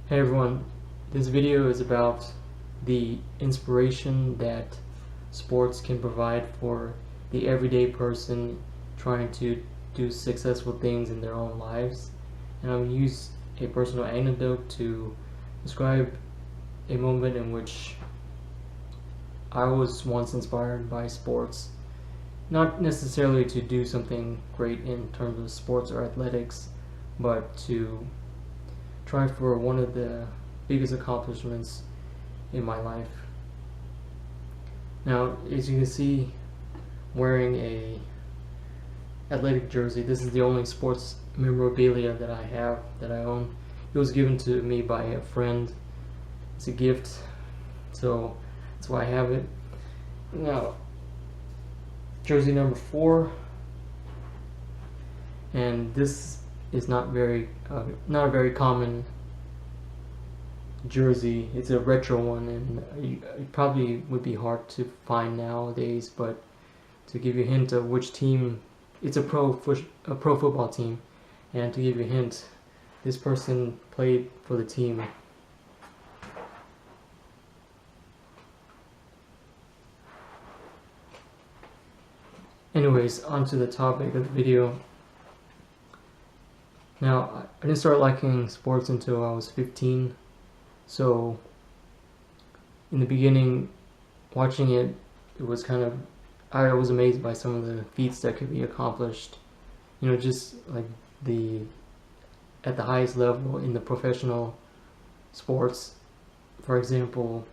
Hey everyone, this video is about the inspiration that sports can provide for the everyday person trying to do successful things in their own lives. And I'm going to use a personal anecdote to describe a moment in which I was once inspired by sports. Not necessarily to do something great in terms of sports or athletics, but to try for one of the biggest accomplishments in my life. Now, as you can see, wearing a athletic jersey, this is the only sports memorabilia that I have, that I own. It was given to me by a friend. It's a gift, so that's why I have it. Now, jersey number 4, and this is not a very common jersey. It's a retro one, and it probably would be hard to find nowadays. But to give you a hint of which team, it's a pro football team, and to give you a hint, this person played for the team. Anyways, onto the topic of the video. Now, I didn't start liking sports until I was 15, so in the beginning, watching it, was I was amazed by some of the feats that could be accomplished. You know, just like at the highest level in the professional sports. For example,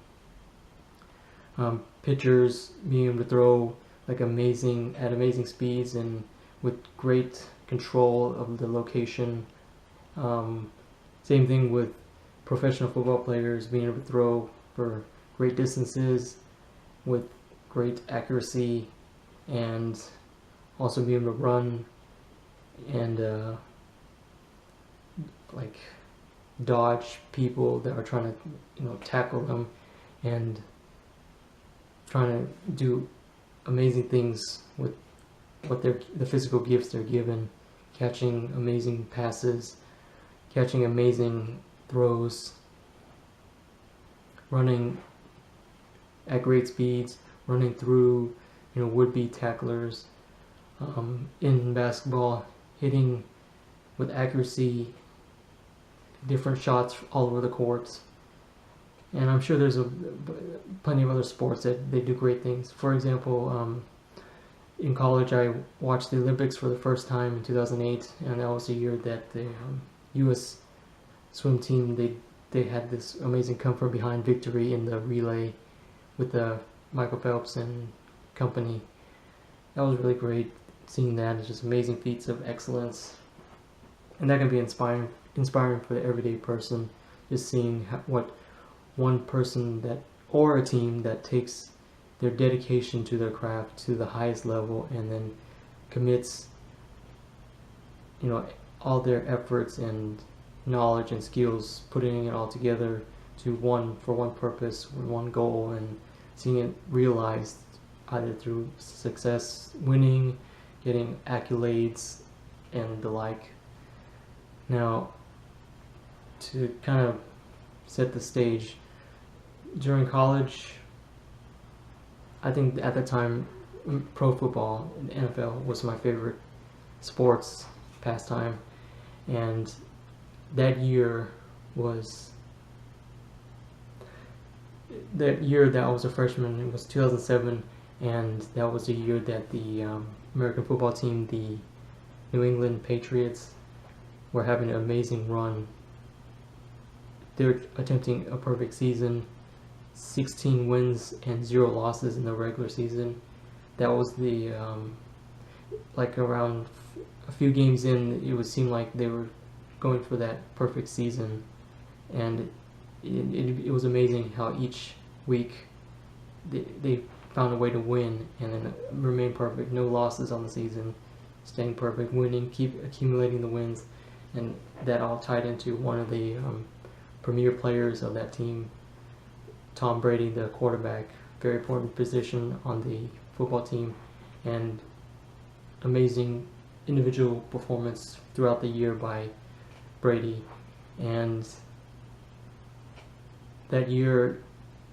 pitchers being able to throw like at amazing speeds and with great control of the location. Same thing with professional football players being able to throw for great distances with great accuracy, and also being able to run and like dodge people that are trying to tackle them, and trying to do amazing things with the physical gifts they're given, catching amazing passes, catching amazing throws, running at great speeds, running through would-be tacklers. In basketball, hitting with accuracy different shots all over the courts. And I'm sure there's plenty of other sports that they do great things. For example, in college I watched the Olympics for the first time in 2008, and that was the year that the U.S. swim team, they had this amazing come from behind victory in the relay with the Michael Phelps and company. That was really great seeing that. It's just amazing feats of excellence, and that can be inspiring for the everyday person, just seeing what one person or a team that takes their dedication to their craft to the highest level, and then commits all their efforts and knowledge and skills, putting it all together for one purpose, one goal, and seeing it realized either through success, winning, getting accolades, and the like. Now, to kind of set the stage, during college, I think at that time pro football and NFL was my favorite sports pastime, and that year that I was a freshman. It was 2007, and that was the year that the American football team, the New England Patriots, were having an amazing run. They're attempting a perfect season, 16 wins and 0 losses in the regular season. That was the like around a few games in, it would seem like they were going for that perfect season, and it was amazing how each week they found a way to win and then remain perfect, no losses on the season, staying perfect, winning, keep accumulating the wins, and that all tied into one of the premier players of that team, Tom Brady, the quarterback, very important position on the football team, and amazing individual performance throughout the year by Brady. And that year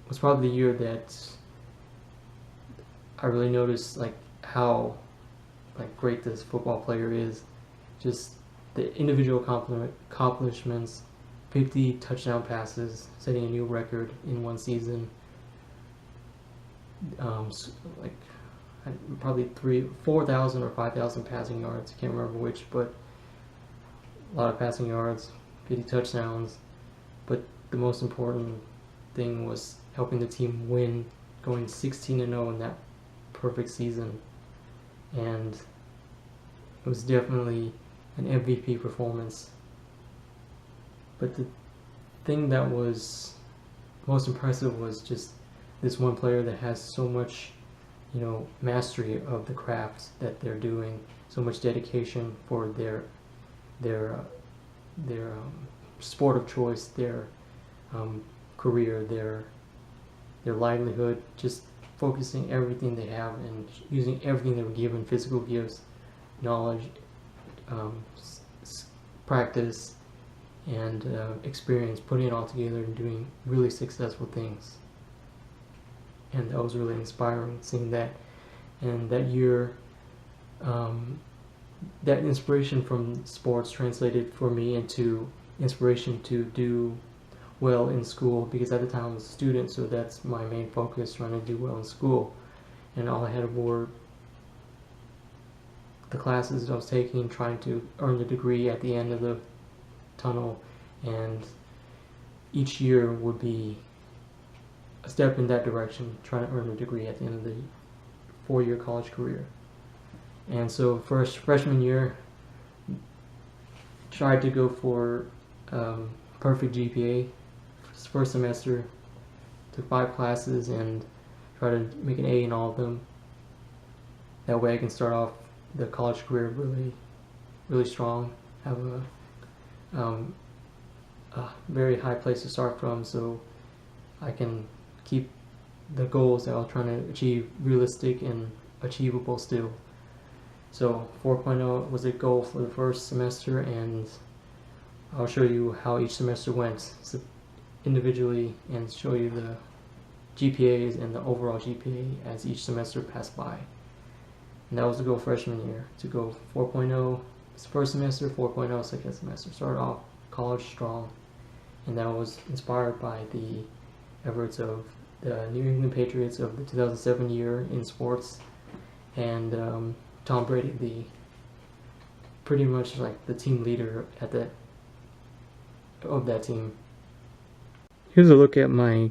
was probably the year that I really noticed like how like great this football player is. Just the individual accomplishments, 50 touchdown passes, setting a new record in one season. Like probably 4,000 or 5,000 passing yards. I can't remember which, but a lot of passing yards, 50 touchdowns. But the most important thing was helping the team win, going 16-0 in that perfect season. And it was definitely an MVP performance. But the thing that was most impressive was just this one player that has so much, mastery of the craft that they're doing, so much dedication for their sport of choice, their career, their livelihood, just focusing everything they have and using everything they were given, physical gifts, knowledge, practice, and experience, putting it all together and doing really successful things. And that was really inspiring, seeing that. And that year, that inspiration from sports translated for me into inspiration to do well in school, because at the time I was a student, so that's my main focus, trying to do well in school. And all I had were the classes I was taking, trying to earn the degree at the end of the tunnel, and each year would be a step in that direction, trying to earn a degree at the end of the 4-year college career. And so freshman year, tried to go for perfect GPA. First semester, took 5 classes and tried to make an A in all of them. That way I can start off the college career really, really strong, have a very high place to start from, so I can keep the goals that I was trying to achieve realistic and achievable still. So 4.0 was a goal for the first semester, and I'll show you how each semester went individually and show you the GPAs and the overall GPA as each semester passed by. And that was the goal freshman year, to go 4.0 first semester, 4.0 second semester. Start off college strong, and that was inspired by the efforts of the New England Patriots of the 2007 year in sports, and Tom Brady, pretty much like the team leader of that team. Here's a look at my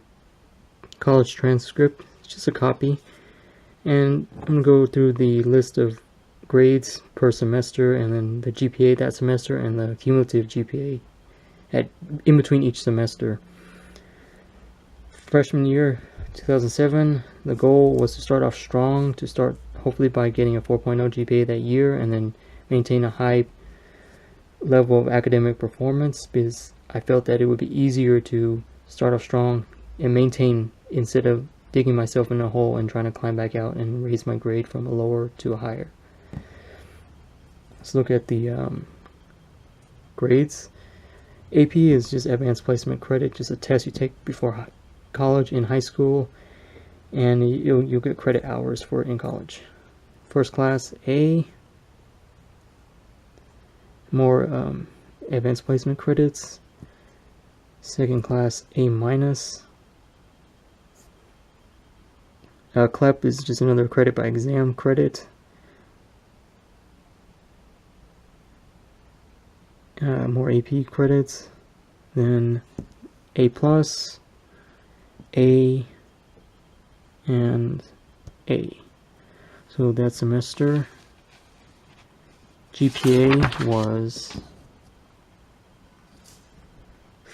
college transcript. It's just a copy, and I'm going to go through the list of grades per semester, and then the GPA that semester, and the cumulative GPA in between each semester. Freshman year 2007, the goal was to start off strong, to start hopefully by getting a 4.0 GPA that year, and then maintain a high level of academic performance, because I felt that it would be easier to start off strong and maintain, instead of digging myself in a hole and trying to climb back out and raise my grade from a lower to a higher. Let's look at the grades. AP is just advanced placement credit, just a test you take before college in high school, and you'll get credit hours for it in college. First class A, more advanced placement credits. Second class A minus. CLEP is just another credit by exam credit. More AP credits. Then A plus, A, and A. So that semester GPA was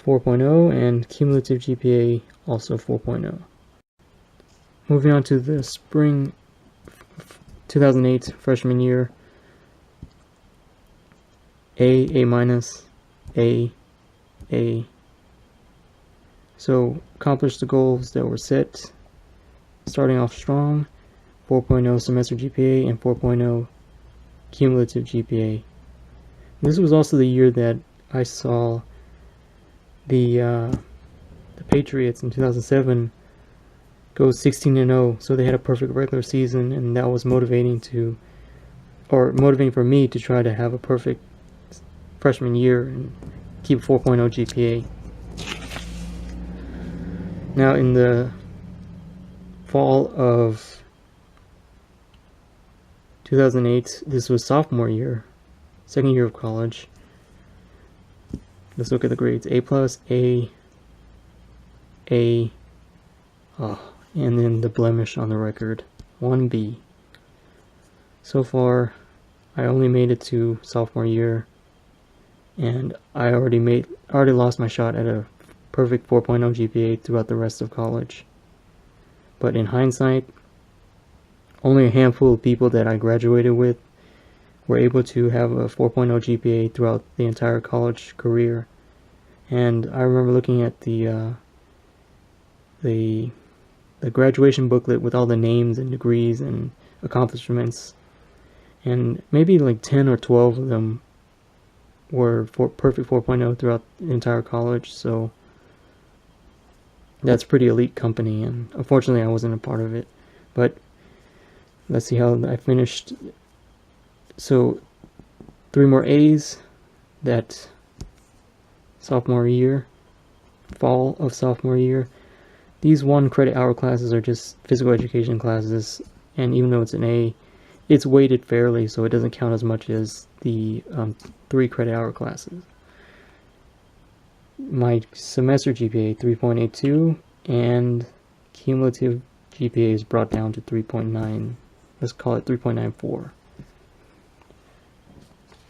4.0, and cumulative GPA also 4.0. Moving on to the spring 2008 freshman year, A minus, A. So accomplished the goals that were set, starting off strong, 4.0 semester GPA and 4.0 cumulative GPA. This was also the year that I saw the Patriots in 2007 go 16-0, so they had a perfect regular season, and that was motivating for me to try to have a perfect freshman year and keep a 4.0 GPA. Now in the fall of 2008, this was sophomore year, second year of college. Let's look at the grades. A+, A, and then the blemish on the record, 1B. So far, I only made it to sophomore year, and I already lost my shot at a perfect 4.0 GPA throughout the rest of college. But in hindsight, only a handful of people that I graduated with were able to have a 4.0 GPA throughout the entire college career. And I remember looking at the graduation booklet with all the names and degrees and accomplishments, and maybe like 10 or 12 of them were perfect 4.0 throughout the entire college. So that's pretty elite company, and unfortunately I wasn't a part of it. But let's see how I finished. So 3 more A's that sophomore year, fall of sophomore year. These 1 credit hour classes are just physical education classes, and even though it's an A, it's weighted fairly, so it doesn't count as much as the 3 credit hour classes. My semester GPA 3.82, and cumulative GPA is brought down to 3.9. Let's call it 3.94.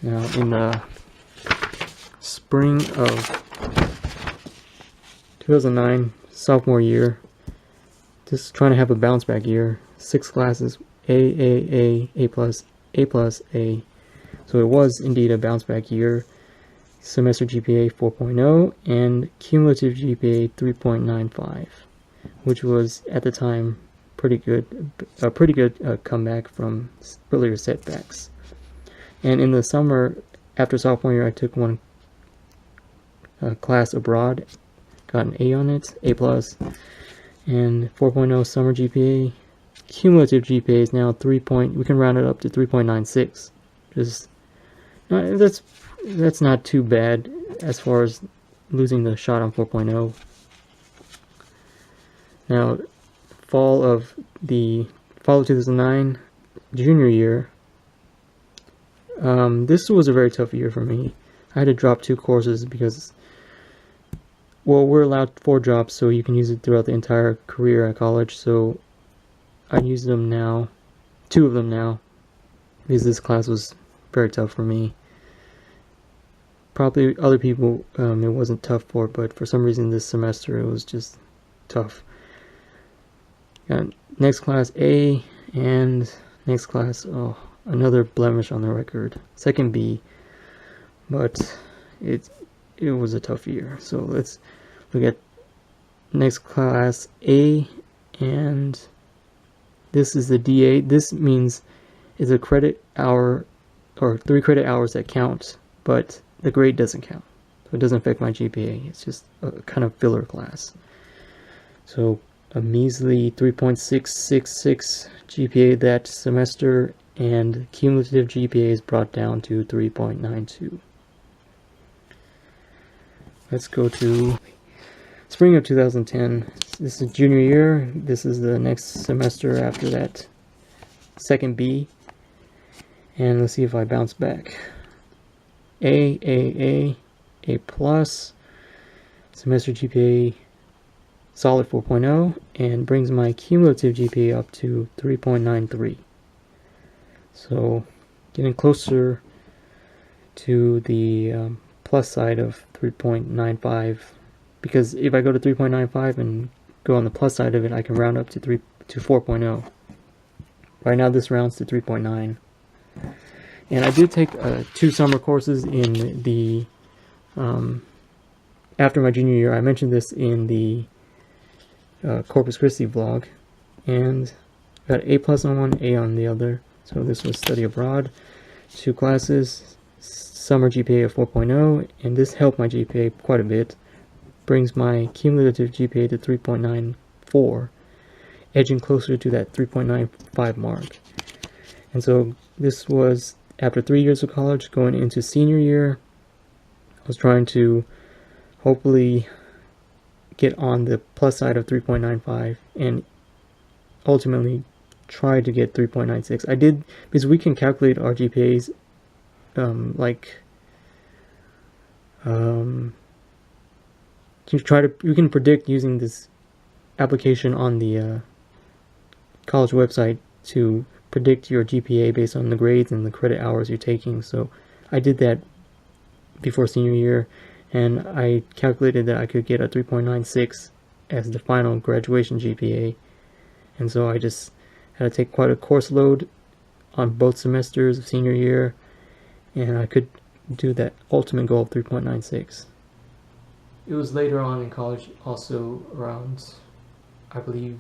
Now in the spring of 2009, sophomore year, just trying to have a bounce back year. 6 classes, A+, A+, so it was indeed a bounce back year. Semester GPA 4.0 and cumulative GPA 3.95, which was at the time a pretty good comeback from earlier setbacks. And in the summer after sophomore year, I took 1 class abroad, got an A on it, A+, and 4.0 summer GPA. Cumulative GPA is now we can round it up to 3.96. Just that's not too bad as far as losing the shot on 4.0. Now, fall of 2009, junior year. This was a very tough year for me. I had to drop 2 courses because, well, we're allowed 4 drops, so you can use it throughout the entire career at college. So I use them now, 2 of them now, because this class was very tough for me. Probably other people it wasn't tough for, but for some reason this semester it was just tough. Got next class A, and next class, another blemish on the record, second B, but it was a tough year. So let's look at next class A, and this is the DA. This means it's a credit hour, or 3 credit hours that count, but the grade doesn't count, so it doesn't affect my GPA. It's just a kind of filler class. So a measly 3.666 GPA that semester, and cumulative GPA is brought down to 3.92. Let's go to spring of 2010. This is junior year. This is the next semester after that second B, and let's see if I bounce back. A+, semester GPA solid 4.0, and brings my cumulative GPA up to 3.93. So getting closer to the plus side of 3.95, because if I go to 3.95 and go on the plus side of it, I can round up to 4.0. Right now this rounds to 3.9. And I did take 2 summer courses in the after my junior year. I mentioned this in the Corpus Christi vlog, and got A+ on one, A on the other. So this was study abroad, 2 classes, summer GPA of 4.0, and this helped my GPA quite a bit. brings my cumulative GPA to 3.94, edging closer to that 3.95 mark. And so this was after 3 years of college, going into senior year. I was trying to hopefully get on the plus side of 3.95 and ultimately try to get 3.96. I did, because we can calculate our GPAs we can predict using this application on the college website to predict your GPA based on the grades and the credit hours you're taking. So I did that before senior year, and I calculated that I could get a 3.96 as the final graduation GPA. And so I just had to take quite a course load on both semesters of senior year, and I could do that ultimate goal of 3.96. It was later on in college, also around, I believe,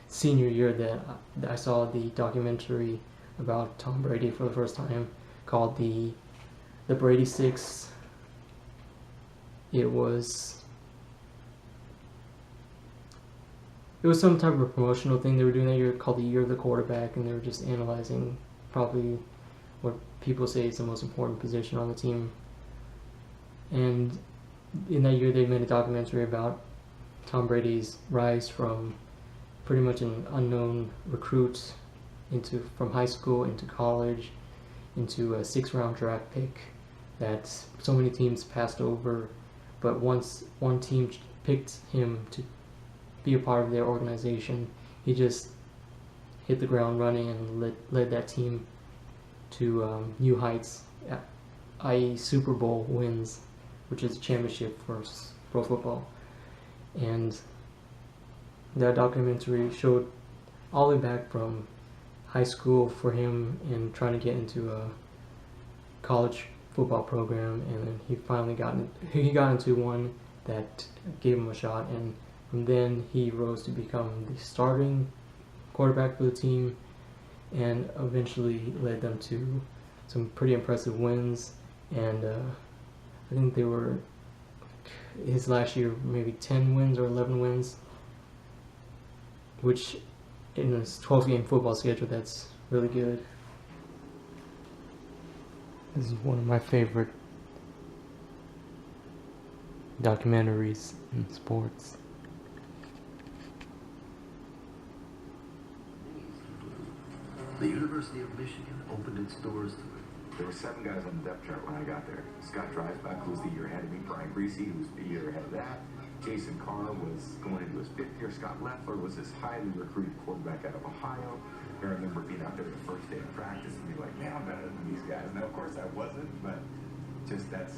senior year, that I saw the documentary about Tom Brady for the first time, called the Brady Six. It was some type of promotional thing they were doing that year called the Year of the Quarterback, and they were just analyzing probably what people say is the most important position on the team. And in that year they made a documentary about Tom Brady's rise from pretty much an unknown recruit from high school into college, into a 6th-round draft pick that so many teams passed over. But once one team picked him to be a part of their organization, he just hit the ground running and led that team to new heights, i.e. Super Bowl wins, which is a championship for pro football. And that documentary showed all the way back from high school for him and trying to get into a college football program, and then he finally got into one that gave him a shot, and from then he rose to become the starting quarterback for the team, and eventually led them to some pretty impressive wins. And I think they were, his last year, maybe 10 wins or 11 wins, which in his 12-game football schedule, that's really good. This is one of my favorite documentaries in sports. The University of Michigan opened its doors to it. There were 7 guys on the depth chart when I got there. Scott Dreisbach, who was the year ahead of me. Brian Griese, who was the year ahead of that. Jason Carr was going into his 5th year. Scott Leffler was this highly recruited quarterback out of Ohio. I remember being out there the first day of practice and being like, man, I'm better than these guys. Now, of course, I wasn't, but just that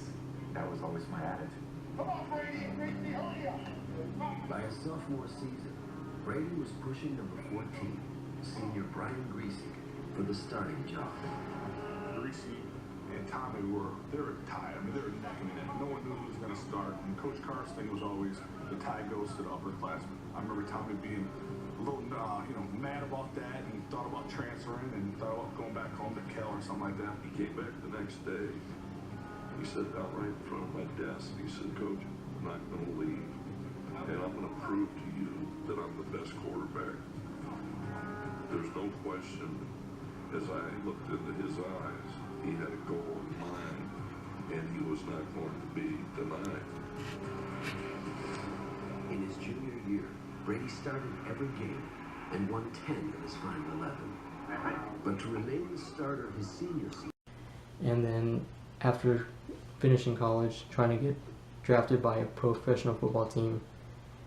was always my attitude. Come on, Brady, hurry up. By his sophomore season, Brady was pushing number 14, senior Brian Griese, for the starting job. Griese and Tommy they were tied. I mean, they were neck and neck. No one knew who was going to start. And Coach Carr's thing was always the tie goes to the upperclassmen. I remember Tommy being a little, mad about that, and thought about transferring and thought about going back home to Cal or something like that. He came back the next day. He sat down right in front of my desk. He said, "Coach, I'm not going to leave, and I'm going to prove to you that I'm the best quarterback." There's no question. As I looked into his eyes, he had a goal in mind, and he was not going to be denied. In his junior year, Brady started every game and won 10 of his final 11. But to remain the starter his senior season. And then after finishing college, trying to get drafted by a professional football team,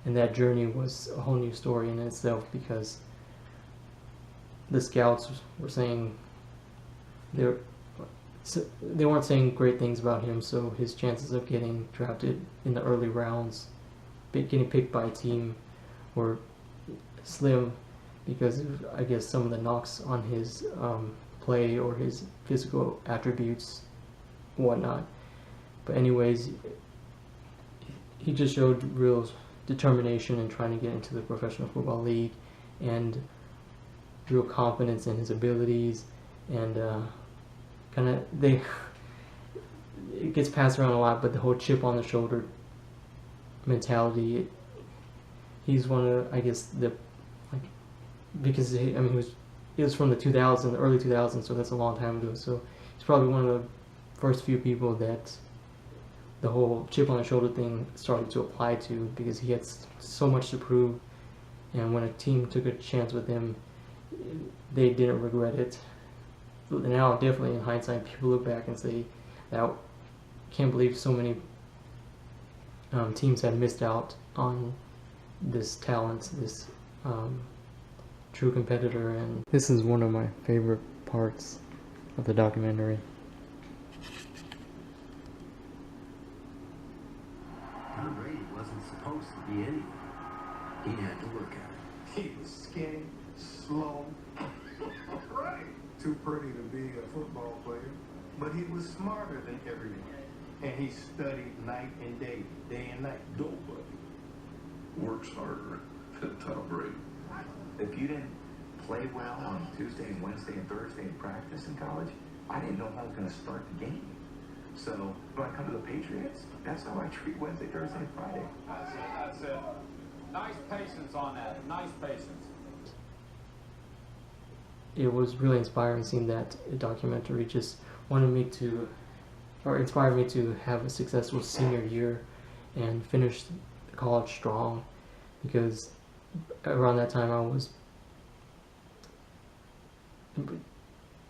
and that journey was a whole new story in itself, because the scouts were saying they weren't saying great things about him, so his chances of getting drafted in the early rounds, getting picked by a team, were slim, because of, I guess, some of the knocks on his play or his physical attributes, whatnot. But anyways, he just showed real determination in trying to get into the professional football league, and real confidence in his abilities, and it gets passed around a lot, but the whole chip on the shoulder mentality. He's one of, I guess, the, like, because he was from the 2000s, early 2000s, so that's a long time ago. So he's probably one of the first few people that the whole chip on the shoulder thing started to apply to, because he had so much to prove, and when a team took a chance with him, they didn't regret it. Now, definitely in hindsight, people look back and say, "That can't believe so many teams have missed out on this talent, this true competitor." And this is one of my favorite parts of the documentary. Brady wasn't supposed to be anything. He had to work at it. He was skinny, slow, right. Too pretty to be a football player. But he was smarter than everyone. And he studied night and day and night. Nobody works harder than Tom Brady. If you didn't play well on Tuesday and Wednesday and Thursday in practice in college, I didn't know if I was going to start the game. So when I come to the Patriots, that's how I treat Wednesday, Thursday, and Friday. That's it. Nice patience on that. Nice patience. It was really inspiring seeing that documentary. Just wanted me to, or inspired me to have a successful senior year and finish college strong, because around that time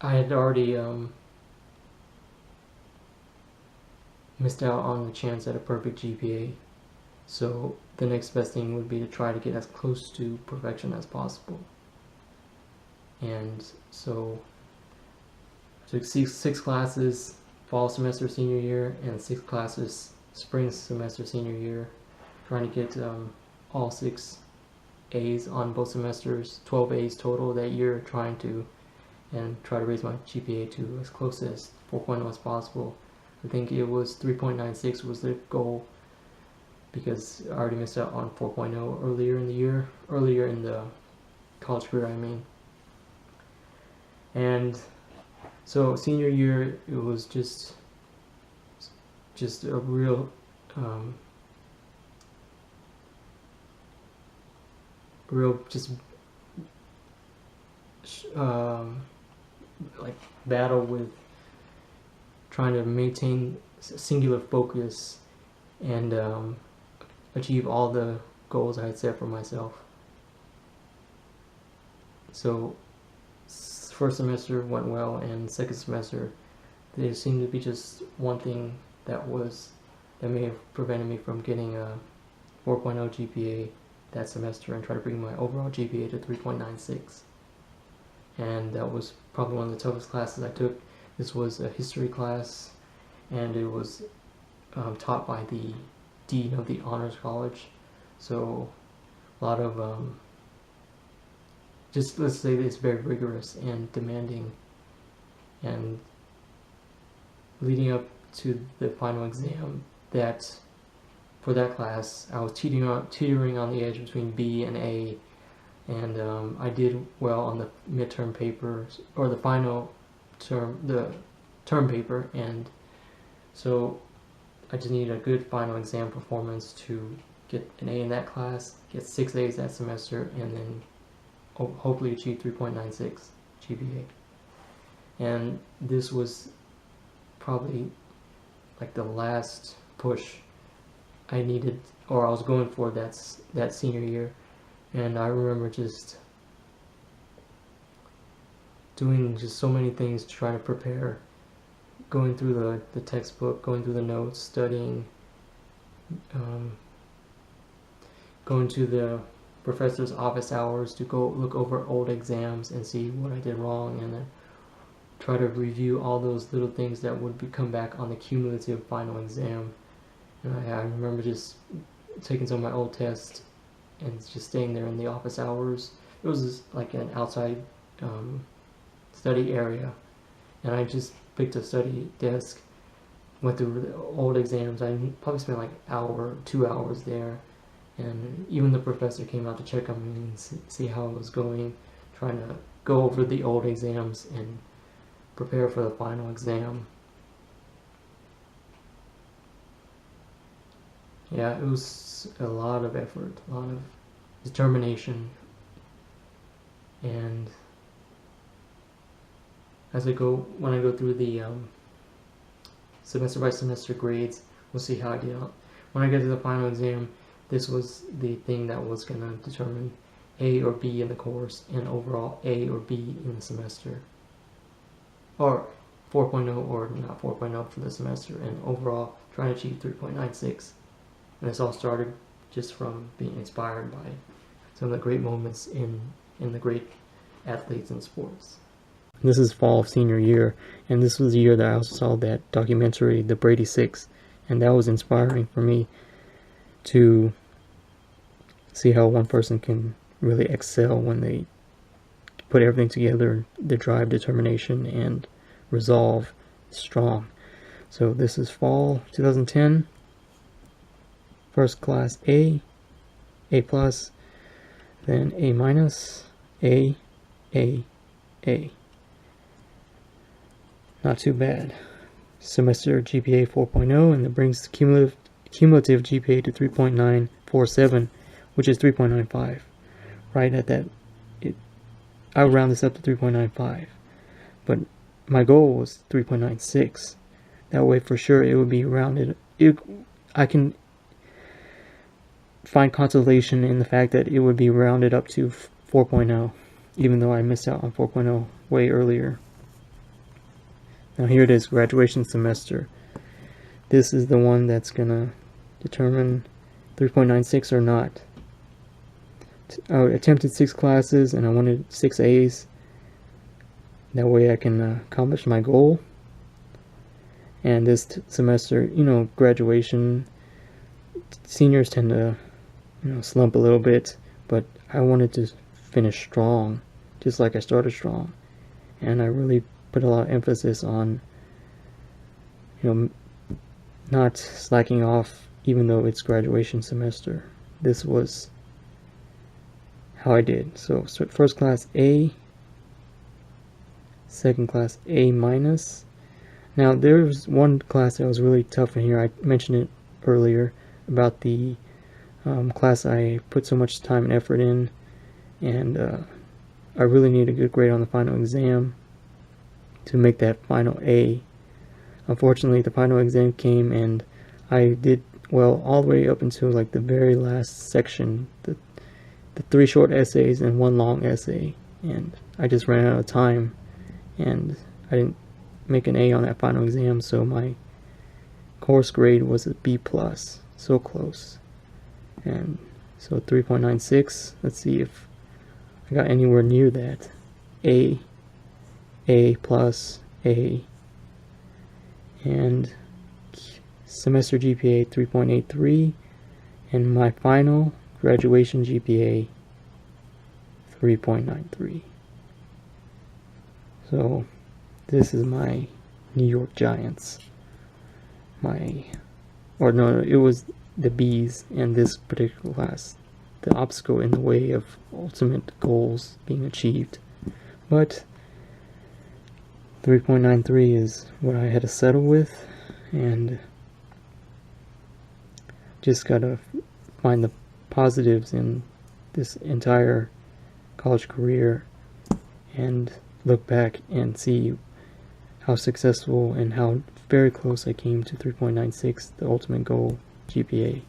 I had already missed out on the chance at a perfect GPA. So the next best thing would be to try to get as close to perfection as possible. And so I took six classes fall semester senior year and 6 classes spring semester senior year, trying to get all 6 A's on both semesters, 12 A's total that year, try to raise my GPA to as close as 4.0 as possible. I think it was 3.96 was the goal, because I already missed out on 4.0 earlier in the college career, I mean. And so senior year, it was just a real like battle with trying to maintain singular focus and achieve all the goals I had set for myself. So first semester went well, and second semester there seemed to be just one thing that may have prevented me from getting a 4.0 GPA that semester, and try to bring my overall GPA to 3.96. And that was probably one of the toughest classes I took. This was a history class, and it was taught by the dean of the honors college. So a lot of just, let's say it's very rigorous and demanding. And leading up to the final exam, that for that class I was teetering on the edge between B and A, and I did well on the midterm papers, or the final term, the term paper, and so I just needed a good final exam performance to get an A in that class, get 6 A's that semester, and then hopefully achieve 3.96 GPA. And this was probably like the last push I needed, or I was going for that senior year. And I remember just doing just so many things to try to prepare, going through the textbook, going through the notes, studying, going to the professor's office hours to go look over old exams and see what I did wrong, and then try to review all those little things that would come back on the cumulative final exam. And I remember just taking some of my old tests and just staying there in the office hours. It was just like an outside study area, and I just picked a study desk, went through the old exams. I probably spent like an hour, 2 hours there, and even the professor came out to check on me and see how it was going, trying to go over the old exams and prepare for the final exam. yeah, it was a lot of effort, a lot of determination, and when I go through the semester by semester grades, we'll see how I did. When I get to the final exam, this was the thing that was going to determine A or B in the course, and overall A or B in the semester, or 4.0 or not 4.0 for the semester, and overall trying to achieve 3.96. And this all started just from being inspired by some of the great moments in the great athletes in sports. This is fall of senior year, and this was the year that I also saw that documentary, The Brady Six, and that was inspiring for me to see how one person can really excel when they put everything together, the drive, determination, and resolve strong. So this is fall 2010, first class A plus, then A minus, A. Not too bad. Semester GPA 4.0, and that brings the cumulative GPA to 3.947, which is 3.95. Right at that, I would round this up to 3.95, but my goal was 3.96. That way, for sure, it would be rounded. I can find consolation in the fact that it would be rounded up to 4.0, even though I missed out on 4.0 way earlier. Now here it is, graduation semester. This is the one that's gonna determine 3.96 or not. I attempted 6 classes and I wanted 6 A's. That way I can accomplish my goal. And this semester, you know, graduation, seniors tend to, you know, slump a little bit, but I wanted to finish strong, just like I started strong. And I really put a lot of emphasis on, you know, not slacking off even though it's graduation semester. This was how I did. So first class A, second class A minus. Now there's one class that was really tough in here. I mentioned it earlier about the class I put so much time and effort in, and I really need a good grade on the final exam to make that final A. Unfortunately, the final exam came and I did well all the way up until like the very last section, the 3 short essays and 1 long essay, and I just ran out of time and I didn't make an A on that final exam, so my course grade was a B+, so close. And so 3.96, let's see if I got anywhere near that. A plus, A, and semester GPA 3.83, and my final graduation GPA 3.93. So this is my New York Giants. It was the B's in this particular class, the obstacle in the way of ultimate goals being achieved. But 3.93 is what I had to settle with, and just gotta find the positives in this entire college career and look back and see how successful and how very close I came to 3.96, the ultimate goal GPA.